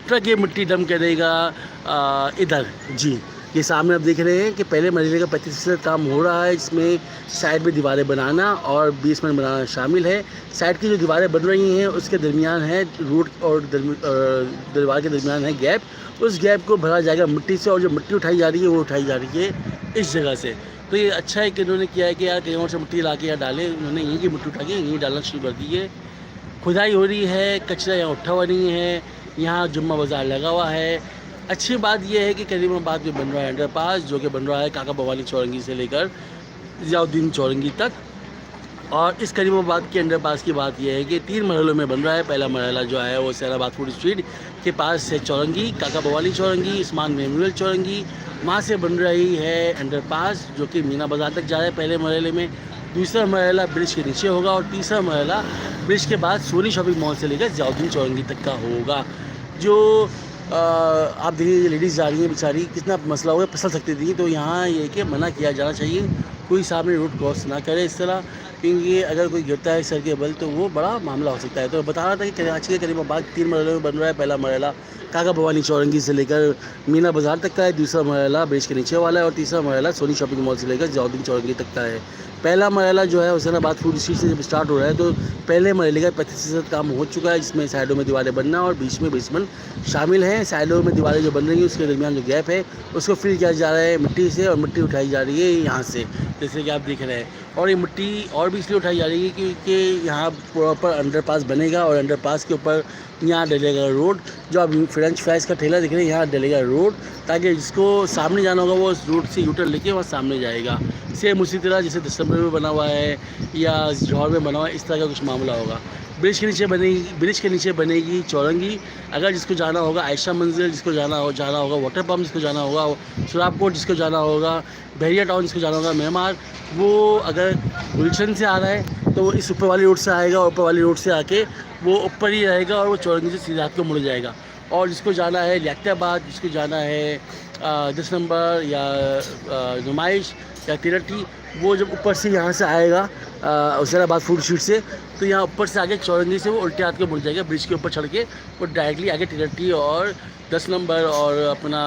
Truck ये मिट्टी dump करेगा इधर जी। ये सामने आप देख रहे हैं कि पहले मरहले का 35% काम हो रहा है, इसमें साइड में दीवारें बनाना और बेसमेंट बनाना शामिल है। साइड की जो दीवारें बन रही हैं उसके दरमियान है रूट और दीवार के दरमियान है गैप, उस गैप को भरा जाएगा मिट्टी से, और जो मिट्टी उठाई जा रही है वो उठाई जा रही है इस जगह से। तो ये अच्छा है कि इन्होंने किया है कि यार कहीं और से मिट्टी ला के यहाँ डालें, उन्होंने यहीं की मिट्टी उठा के यहीं डालना शुरू कर दी है। खुदाई हो रही है, कचरा यहाँ उठा हुआ नहीं है, यहाँ जुम्मा बाज़ार लगा हुआ है। अच्छी बात यह है कि करीमाबाद में बन रहा है अंडरपास, जो कि बन रहा है काका भवानी चौरंगी से लेकर ज़ियाउद्दीन चौरंगी तक। और इस करीमाबाद के अंडरपास की बात यह है कि 3 मरहलों में बन रहा है। पहला मरहला जो है वो सैराबाद फूड स्ट्रीट के पास से चौरंगी, काका भवानी चौरंगी, उस्मान मेमोरियल चौरंगी, वहाँ से बन रही है अंडरपास जो कि मीना बाज़ार तक जा रहा है पहले मरहले में। दूसरा मरहला ब्रिज के नीचे होगा और तीसरा मरहला ब्रिज के बाद सोनी शॉपिंग मॉल से लेकर ज़ियाउद्दीन चौरंगी तक का होगा। जो आप देखिए लेडीज़ जा रही हैं बेचारी, कितना मसला होगा, फिसल सकती थी। तो यहाँ ये कि मना किया जाना चाहिए, कोई सामने रोड क्रॉस ना करे इस तरह, क्योंकि अगर कोई गिरता है सर के बल तो वो बड़ा मामला हो सकता है। तो बता रहा था कि कराची के करीमाबाद 3 मरहलों में बन रहा है। पहला मरहला काका भवानी चौरंगी से लेकर मीना बाज़ार तक का है, दूसरा मरहला ब्रिज के नीचे वाला है और तीसरा मरहला सोनी शॉपिंग मॉल से लेकर ज़ियाउद्दीन चौरंगी तक का है। पहला मरहला जो है हुसैनाबाद फूड स्ट्रीट से जब स्टार्ट हो रहा है तो पहले मरहले का 35% काम हो चुका है, जिसमें साइडों में दीवारें बनना और बीच में बेसमेंट शामिल हैं। साइडों में दीवारें जो बन रही हैं उसके दरमियान जो गैप है उसको फिल किया जा रहा है मिट्टी से, और मिट्टी उठाई जा रही है यहाँ से, जैसे कि आप देख रहे हैं। और ये मिट्टी और भी इसलिए उठाई जा रही है क्योंकि यहाँ प्रॉपर अंडरपास बनेगा और अंडरपास के ऊपर यहाँ डलेगा रोड, जो आप फ्रेंच फ्राइज का ठेला दिख रहे हैं यहाँ डलेगा रोड, ताकि जिसको सामने जाना होगा वो उस रोड से यूटर्न लेके वहाँ सामने जाएगा। सेम उसी तरह जैसे दिसंबर में बना हुआ है या जौहर में बना हुआ है, इस तरह का कुछ मामला होगा। ब्रिज के नीचे बनेगी चौरंगी। अगर जिसको जाना होगा आयशा मंजिल, जिसको जाना होगा वाटर पम्प, जिसको जाना होगा सुराब कोट, जिसको जाना होगा बहरिया टाउन, जिसको जाना होगा मेहमार, वो अगर गुलशन से आ रहा है तो वो इस ऊपर वाली रोड से आएगा और ऊपर वाली रोड से आके वो ऊपर ही रहेगा और वो चौरंगी से सीधे हाथ को मुड़ जाएगा। और जिसको जाना है लियाकताबाद, जिसको जाना है 10 नंबर या नुमाइश या तिरठी, वो जब ऊपर से यहाँ से आएगा हुसैनाबाद फूड स्ट्रीट से, तो यहाँ ऊपर से आगे चौरंगी से वो उल्टे हाथ को मुड़ जाएगा, ब्रिज के ऊपर चढ़ के वो डायरेक्टली आगे तिरठी और 10 नंबर और अपना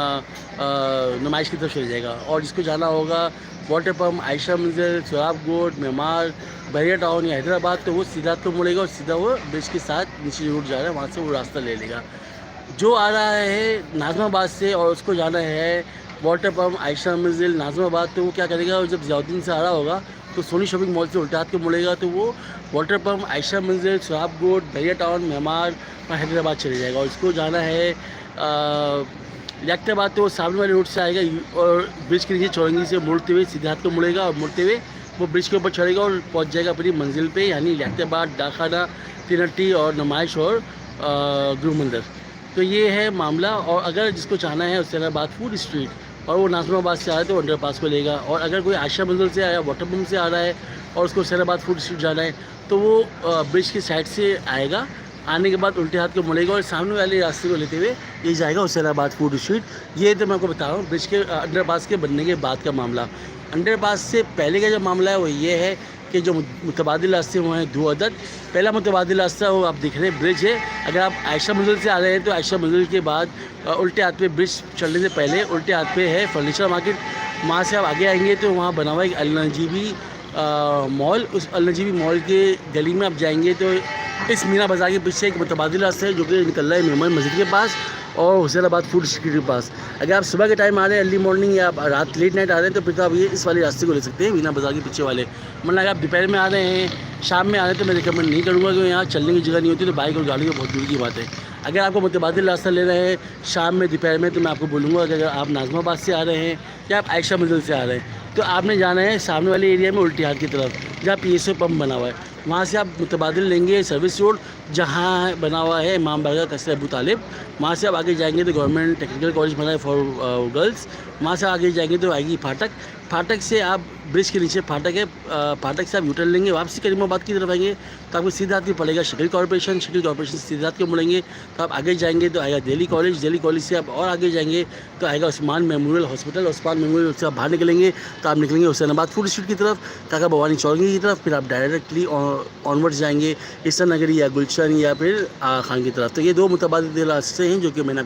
नुमाइश की तरफ चले जाएगा। और जिसको जाना होगा वाटर पम्प, आयशा मंजिल, सुराब गोट, मेमार, बहरिया टाउन या हैदराबाद, तो वो सीधा तो मुड़ेगा और सीधा वो ब्रिज के साथ नीचे रोड जा रहा है वहाँ से वो रास्ता ले लेगा। जो आ रहा है नाज़माबाद से और उसको जाना है वाटर पम्प, आयशा मंजिल, नाज़माबाद, तो वो क्या करेगा, जब ज़ियाउद्दीन से आ रहा होगा तो सोनी शॉपिंग मॉल से उल्टे हाथ को मुड़ेगा, तो वो वाटर पम्प, आयशा मंजिल, सुराब गोट, बहरिया टाउन, मेमार और हैदराबाद चले जाएगा। और इसको जाना है लियाकताबाद, तो वो सामने वाली रोड से आएगा और ब्रिज के नीचे चौरंगी से मुड़ते हुए सीधे हाथ को मुड़ेगा और मुड़ते हुए वो ब्रिज के ऊपर चढ़ेगा और पहुंच जाएगा अपनी मंजिल पे, यानी लियाकताबाद, डाखाना, तिरठी और नुमाइश और गृह मंदिर। तो ये है मामला। और अगर जिसको चाहना है हुसैनाबाद फूड स्ट्रीट और वो नाज़माबाद से आ रहा है तो अंडरपास को लेगा, और अगर कोई आयशा मंजिल से आया, वाटर पम्प से आ रहा है और उसको हुसैनाबाद फूड स्ट्रीट जाना है तो वो ब्रिज की साइड से आएगा, आने के बाद उल्टे हाथ को मुड़ेगा और सामने वाले रास्ते को लेते हुए ये जाएगा हुसैनाबाद फूड स्ट्रीट। ये तो मैं आपको बता रहा हूँ ब्रिज के अंडरपास के बनने के बाद का मामला। अंडरपास से पहले का जो मामला है वो ये है कि जो मुतबादिल रास्ते हुए हैं 2 अदद। पहला मुतबादिल रास्ता वो आप देख रहे हैं ब्रिज है। अगर आप आयशा मंजिल से आ रहे हैं तो आयशा मंजिल के बाद उल्टे हाथ पे ब्रिज चढ़ने से पहले उल्टे हाथ पे है फर्नीचर मार्केट। वहाँ से आप आगे आएंगे तो वहाँ बना हुआ एक अल नजीबी मॉल। उस अल नजीबी मॉल के गली में आप जाएंगे तो इस मीना बाज़ार के पीछे एक मुतबादिल रास्ता है जो कि निकल रहा है मेमन मस्जिद के पास और हुसैनाबाद फूड स्ट्रीट के पास। अगर आप सुबह के टाइम आ रहे हैं, अर्ली मॉर्निंग या आप रात लेट नाइट आ रहे हैं तो फिर तो आप ये इस वाले रास्ते को ले सकते हैं, मीना बाज़ार के पीछे वाले। मतलब अगर आप दोपहर में आ रहे हैं, शाम में आ रहे हैं तो मैं रिकमेंड नहीं करूँगा, क्योंकि यहाँ चलने की जगह नहीं होती, तो बाइक और गाड़ी की बहुत दूर की बात है। अगर आपको मुतबादिल रास्ता ले रहे हैं शाम में दोपहर में तो मैं आपको बोलूँगा कि अगर आप नाज़माबाद से आ रहे हैं या आप आयशा मंजिल से आ रहे हैं तो आपने जाना है सामने वाले एरिया में उल्टी हाथ की तरफ जहाँ PSO पंप बना हुआ है। वहाँ से आप मुतबादिल लेंगे सर्विस रोड जहाँ बना हुआ है इमाम बारगाह कस्र अबू तालिब। वहाँ से आप आगे जाएंगे तो गवर्नमेंट टेक्निकल कॉलेज बना है फॉर गर्ल्स। वहाँ से आगे जाएंगे तो आएगी फाटक। फाटक से आप ब्रिज के नीचे फाटक है, फाटक से आप यूटर्न लेंगे, वापसी करीमाबाद की तरफ आएंगे तो आपको सीधा हाथ में पड़ेगा शकील कॉर्पोरेशन से सीधा हाथ के मुड़ेंगे तो आप आगे जाएंगे तो आएगा दिल्ली कॉलेज से आप और आगे जाएंगे तो आएगा Usman memorial hospital. Usman memorial से आप बाहर निकलेंगे तो आप निकलेंगे हुसैनाबाद फूड स्ट्रीट की तरफ, काका भवानी चौरंगी की तरफ, फिर आप डायरेक्टली ऑनवर्ड्स जाएंगे ईस्टर्न नगरी या गुलशन या फिर खान की तरफ। तो ये 2 मुतबादिल रास्ते हैं जो कि मैंने